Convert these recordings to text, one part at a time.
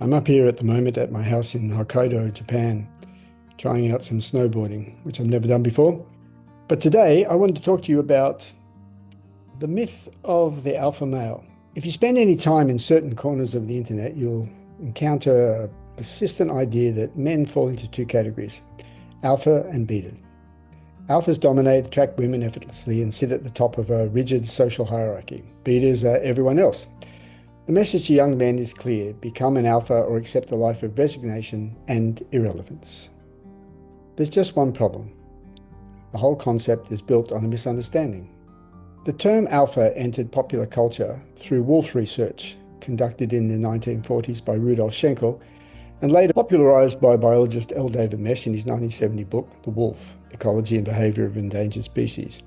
I'm up here at the moment at my house in Hokkaido, Japan, trying out some snowboarding, which I've never done before. But today I wanted to talk to you about the myth of the alpha male. If you spend any time in certain corners of the internet, you'll encounter a persistent idea that men fall into two categories, alpha and beta. Alphas dominate, attract women effortlessly, and sit at the top of a rigid social hierarchy. Betas are everyone else. The message to young men is clear: become an alpha or accept a life of resignation and irrelevance. There's just one problem. The whole concept is built on a misunderstanding. The term alpha entered popular culture through wolf research conducted in the 1940s by Rudolf Schenkel and later popularized by biologist L. David Mesh in his 1970 book, The Wolf: Ecology and Behavior of Endangered Species.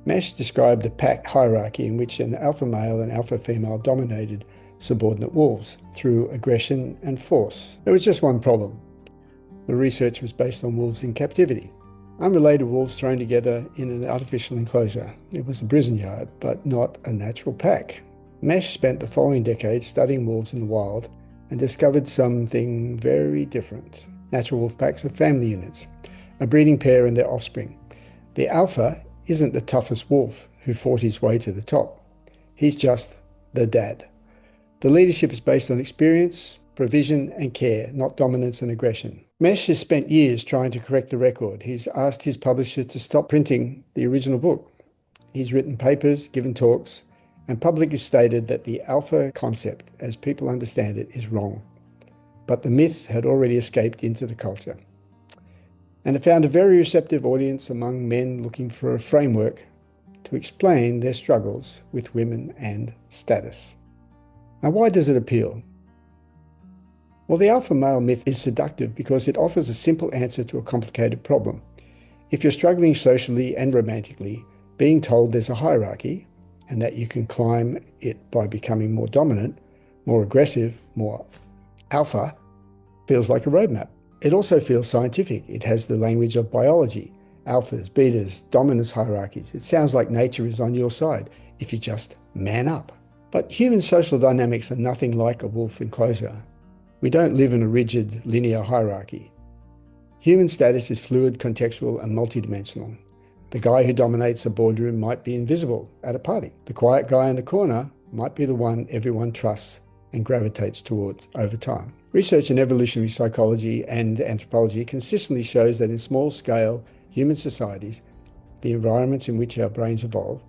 Mesh described a pack hierarchy in which an alpha male and alpha female dominated subordinate wolves through aggression and force. There was just one problem. The research was based on wolves in captivity. Unrelated wolves thrown together in an artificial enclosure. It was a prison yard, but not a natural pack. Mesh spent the following decades studying wolves in the wild and discovered something very different. Natural wolf packs are family units, a breeding pair and their offspring. The alpha isn't the toughest wolf who fought his way to the top. He's just the dad. The leadership is based on experience, provision and care, not dominance and aggression. Mesh has spent years trying to correct the record. He's asked his publisher to stop printing the original book. He's written papers, given talks, and publicly stated that the alpha concept, as people understand it, is wrong. But the myth had already escaped into the culture. And it found a very receptive audience among men looking for a framework to explain their struggles with women and status. Now, why does it appeal? Well, the alpha male myth is seductive because it offers a simple answer to a complicated problem. If you're struggling socially and romantically, being told there's a hierarchy and that you can climb it by becoming more dominant, more aggressive, more alpha, feels like a roadmap. It also feels scientific. It has the language of biology, alphas, betas, dominance hierarchies. It sounds like nature is on your side if you just man up. But human social dynamics are nothing like a wolf enclosure. We don't live in a rigid, linear hierarchy. Human status is fluid, contextual, and multidimensional. The guy who dominates a boardroom might be invisible at a party. The quiet guy in the corner might be the one everyone trusts and gravitates towards over time. Research in evolutionary psychology and anthropology consistently shows that in small-scale human societies, the environments in which our brains evolve,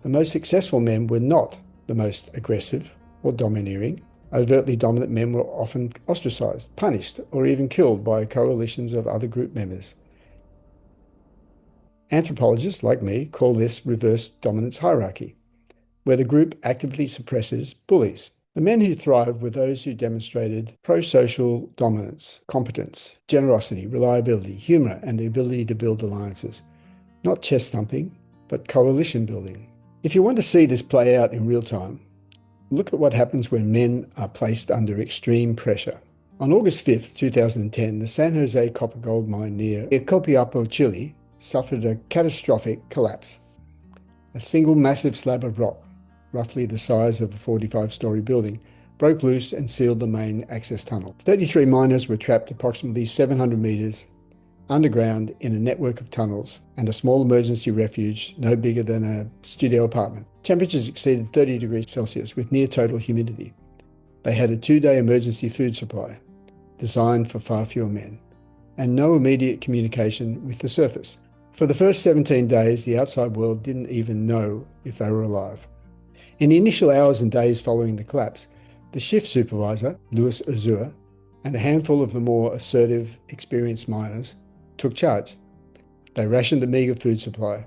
the most successful men were not the most aggressive or domineering. Overtly dominant men were often ostracized, punished, or even killed by coalitions of other group members. Anthropologists, like me, call this reverse dominance hierarchy, where the group actively suppresses bullies. The men who thrived were those who demonstrated pro-social dominance, competence, generosity, reliability, humor, and the ability to build alliances. Not chest thumping, but coalition building. If you want to see this play out in real time, look at what happens when men are placed under extreme pressure. On August 5th, 2010, the San Jose copper gold mine near Copiapo, Chile, suffered a catastrophic collapse. A single massive slab of rock, roughly the size of a 45-story building, broke loose and sealed the main access tunnel. 33 miners were trapped approximately 700 meters underground in a network of tunnels and a small emergency refuge no bigger than a studio apartment. Temperatures exceeded 30 degrees Celsius with near total humidity. They had a 2-day emergency food supply, designed for far fewer men, and no immediate communication with the surface. For the first 17 days, the outside world didn't even know if they were alive. In the initial hours and days following the collapse, the shift supervisor, Luis Azur, and a handful of the more assertive, experienced miners took charge. They rationed the meagre food supply.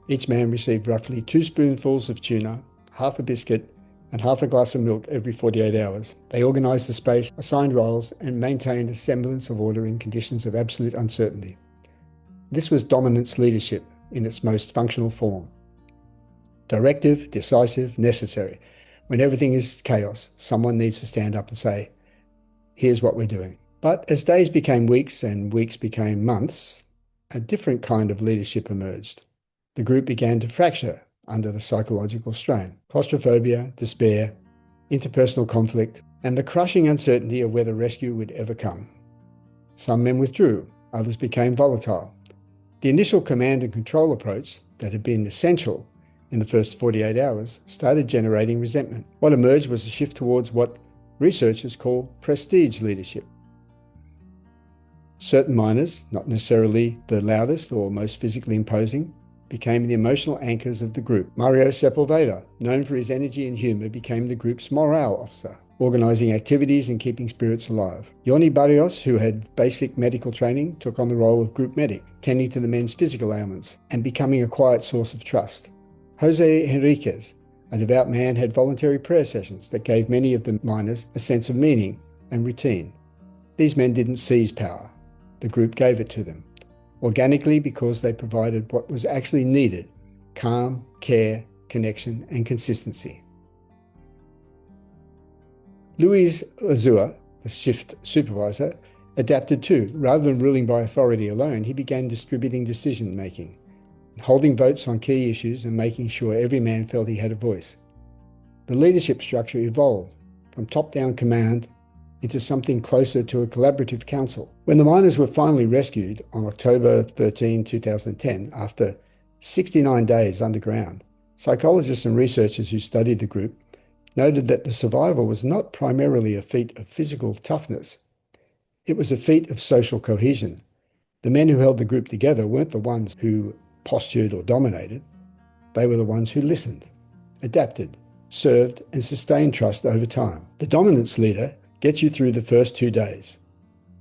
Each man received roughly 2 spoonfuls of tuna, half a biscuit, and half a glass of milk every 48 hours. They organized the space, assigned roles, and maintained a semblance of order in conditions of absolute uncertainty. This was dominance leadership in its most functional form. Directive, decisive, necessary. When everything is chaos, someone needs to stand up and say, here's what we're doing. But as days became weeks and weeks became months, a different kind of leadership emerged. The group began to fracture under the psychological strain. Claustrophobia, despair, interpersonal conflict, and the crushing uncertainty of whether rescue would ever come. Some men withdrew, others became volatile. The initial command and control approach that had been essential in the first 48 hours started generating resentment. What emerged was a shift towards what researchers call prestige leadership. Certain miners, not necessarily the loudest or most physically imposing, became the emotional anchors of the group. Mario Sepulveda, known for his energy and humour, became the group's morale officer, organising activities and keeping spirits alive. Yoni Barrios, who had basic medical training, took on the role of group medic, tending to the men's physical ailments and becoming a quiet source of trust. Jose Henriquez, a devout man, had voluntary prayer sessions that gave many of the miners a sense of meaning and routine. These men didn't seize power. The group gave it to them, organically, because they provided what was actually needed: calm, care, connection, and consistency. Luis Lazua, the shift supervisor, adapted too. Rather than ruling by authority alone, he began distributing decision-making, holding votes on key issues and making sure every man felt he had a voice. The leadership structure evolved from top-down command into something closer to a collaborative council. When the miners were finally rescued on October 13, 2010, after 69 days underground, psychologists and researchers who studied the group noted that the survival was not primarily a feat of physical toughness. It was a feat of social cohesion. The men who held the group together weren't the ones who postured or dominated. They were the ones who listened, adapted, served, and sustained trust over time. The dominance leader gets you through the first 2 days.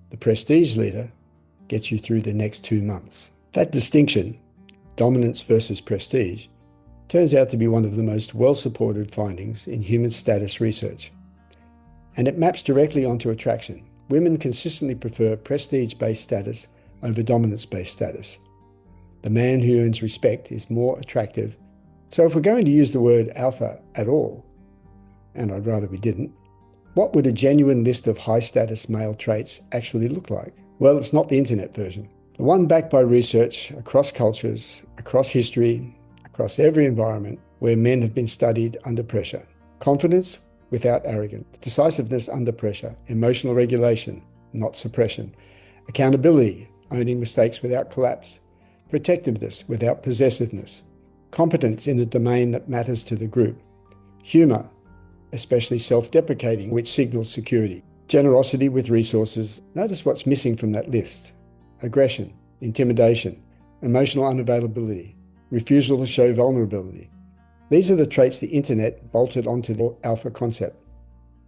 The prestige leader gets you through the next 2 months. That distinction, dominance versus prestige, turns out to be one of the most well-supported findings in human status research. And it maps directly onto attraction. Women consistently prefer prestige-based status over dominance-based status. The man who earns respect is more attractive. So if we're going to use the word alpha at all, and I'd rather we didn't, what would a genuine list of high-status male traits actually look like? Well, it's not the internet version. The one backed by research across cultures, across history, across every environment where men have been studied under pressure. Confidence without arrogance, decisiveness under pressure, emotional regulation, not suppression, accountability, owning mistakes without collapse, protectiveness without possessiveness, competence in the domain that matters to the group, humor, especially self-deprecating, which signals security, generosity with resources. Notice what's missing from that list: aggression, intimidation, emotional unavailability, refusal to show vulnerability. These are the traits the internet bolted onto the alpha concept,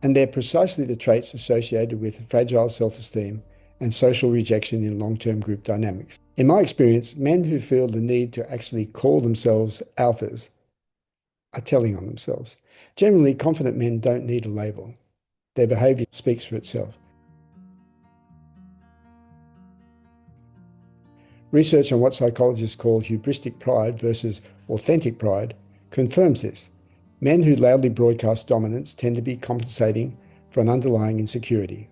and they're precisely the traits associated with fragile self-esteem and social rejection in long-term group dynamics. In my experience, men who feel the need to actually call themselves alphas are telling on themselves. Generally, confident men don't need a label. Their behavior speaks for itself. Research on what psychologists call hubristic pride versus authentic pride confirms this. Men who loudly broadcast dominance tend to be compensating for an underlying insecurity,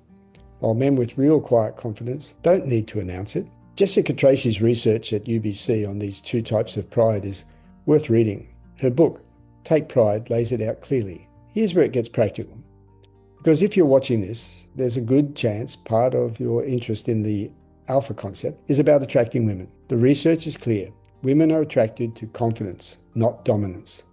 while men with real quiet confidence don't need to announce it. Jessica Tracy's research at UBC on these two types of pride is worth reading. Her book, Take Pride, lays it out clearly. Here's where it gets practical. Because if you're watching this, there's a good chance part of your interest in the alpha concept is about attracting women. The research is clear. Women are attracted to confidence, not dominance.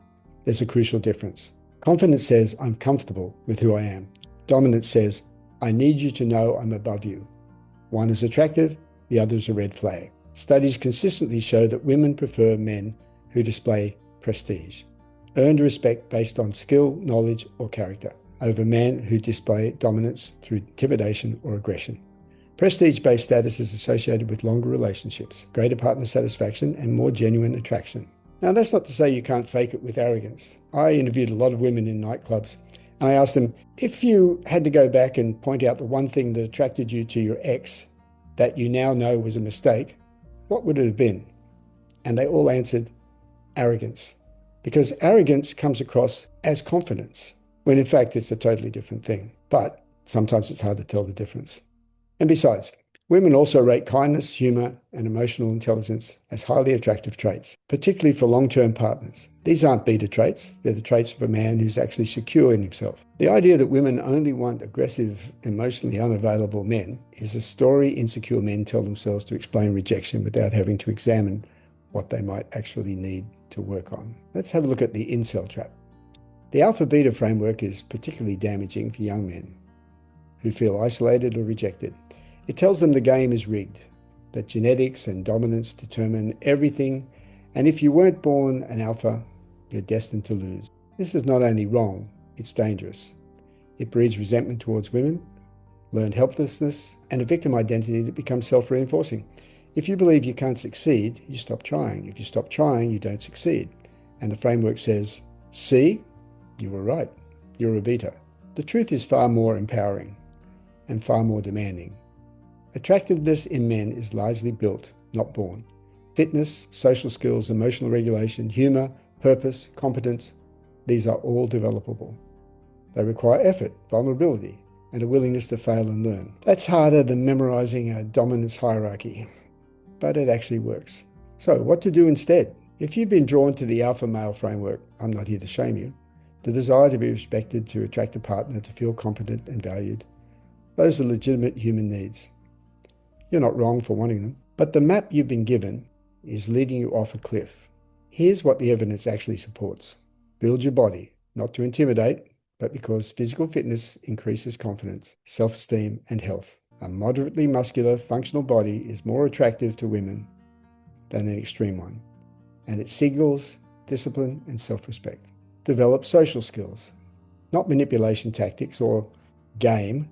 There's a crucial difference. Confidence says, I'm comfortable with who I am. Dominance says, I need you to know I'm above you. One is attractive, the other is a red flag. Studies consistently show that women prefer men who display prestige, earned respect based on skill, knowledge, or character, over men who display dominance through intimidation or aggression. Prestige-based status is associated with longer relationships, greater partner satisfaction, and more genuine attraction. Now, that's not to say you can't fake it with arrogance. I interviewed a lot of women in nightclubs, and I asked them, if you had to go back and point out the one thing that attracted you to your ex that you now know was a mistake, what would it have been? And they all answered, arrogance. Because arrogance comes across as confidence, when in fact it's a totally different thing. But sometimes it's hard to tell the difference. And besides, Women also rate kindness, humor, and emotional intelligence as highly attractive traits, particularly for long-term partners. These aren't beta traits, they're the traits of a man who's actually secure in himself. The idea that women only want aggressive, emotionally unavailable men is a story insecure men tell themselves to explain rejection without having to examine what they might actually need to work on. Let's have a look at the incel trap. The alpha-beta framework is particularly damaging for young men who feel isolated or rejected. It tells them the game is rigged, that genetics and dominance determine everything, and if you weren't born an alpha, you're destined to lose. This is not only wrong, it's dangerous. It breeds resentment towards women, learned helplessness, and a victim identity that becomes self-reinforcing. If you believe you can't succeed, you stop trying. If you stop trying, you don't succeed. And the framework says, see, you were right, you're a beta. The truth is far more empowering and far more demanding. Attractiveness in men is largely built, not born. Fitness, social skills, emotional regulation, humor, purpose, competence, these are all developable. They require effort, vulnerability, and a willingness to fail and learn. That's harder than memorizing a dominance hierarchy, but it actually works. So what to do instead? If you've been drawn to the alpha male framework, I'm not here to shame you, the desire to be respected, to attract a partner, to feel competent and valued, those are legitimate human needs. You're not wrong for wanting them, but the map you've been given is leading you off a cliff. Here's what the evidence actually supports. Build your body, not to intimidate, but because physical fitness increases confidence, self-esteem, and health. A moderately muscular, functional body is more attractive to women than an extreme one, and it signals discipline and self-respect. Develop social skills, not manipulation tactics or game,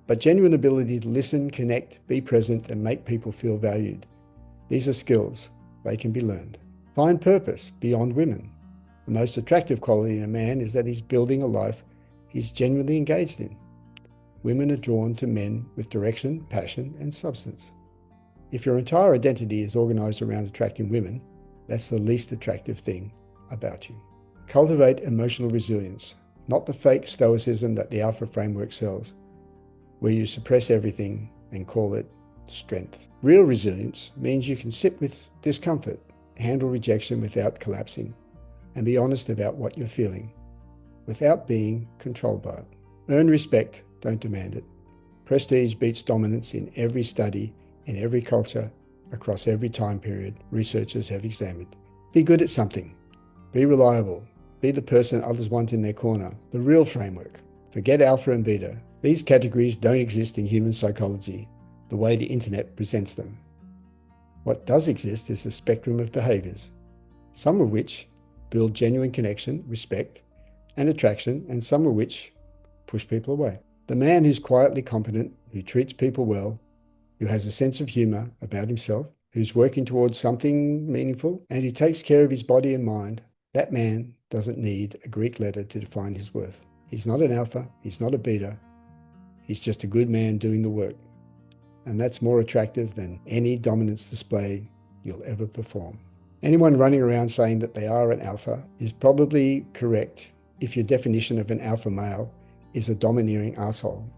but genuine ability to listen, connect, be present, and make people feel valued. These are skills. They can be learned. Find purpose beyond women. The most attractive quality in a man is that he's building a life he's genuinely engaged in. Women are drawn to men with direction, passion, and substance. If your entire identity is organized around attracting women, that's the least attractive thing about you. Cultivate emotional resilience, not the fake stoicism that the alpha framework sells, where you suppress everything and call it strength. Real resilience means you can sit with discomfort, handle rejection without collapsing, and be honest about what you're feeling, without being controlled by it. Earn respect, don't demand it. Prestige beats dominance in every study, in every culture, across every time period researchers have examined. Be good at something. Be reliable. Be the person others want in their corner. The real framework. Forget alpha and beta. These categories don't exist in human psychology the way the internet presents them. What does exist is a spectrum of behaviors, some of which build genuine connection, respect, and attraction, and some of which push people away. The man who's quietly competent, who treats people well, who has a sense of humor about himself, who's working towards something meaningful, and who takes care of his body and mind, that man doesn't need a Greek letter to define his worth. He's not an alpha, he's not a beta, he's just a good man doing the work. And that's more attractive than any dominance display you'll ever perform. Anyone running around saying that they are an alpha is probably correct if your definition of an alpha male is a domineering asshole.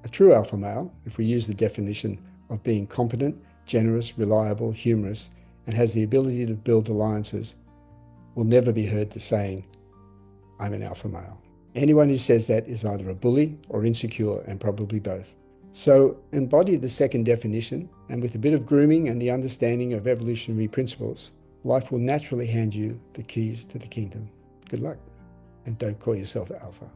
A true alpha male, if we use the definition of being competent, generous, reliable, humorous, and has the ability to build alliances, will never be heard to saying, I'm an alpha male. Anyone who says that is either a bully or insecure, and probably both. So embody the second definition, and with a bit of grooming and the understanding of evolutionary principles, life will naturally hand you the keys to the kingdom. Good luck, and don't call yourself alpha.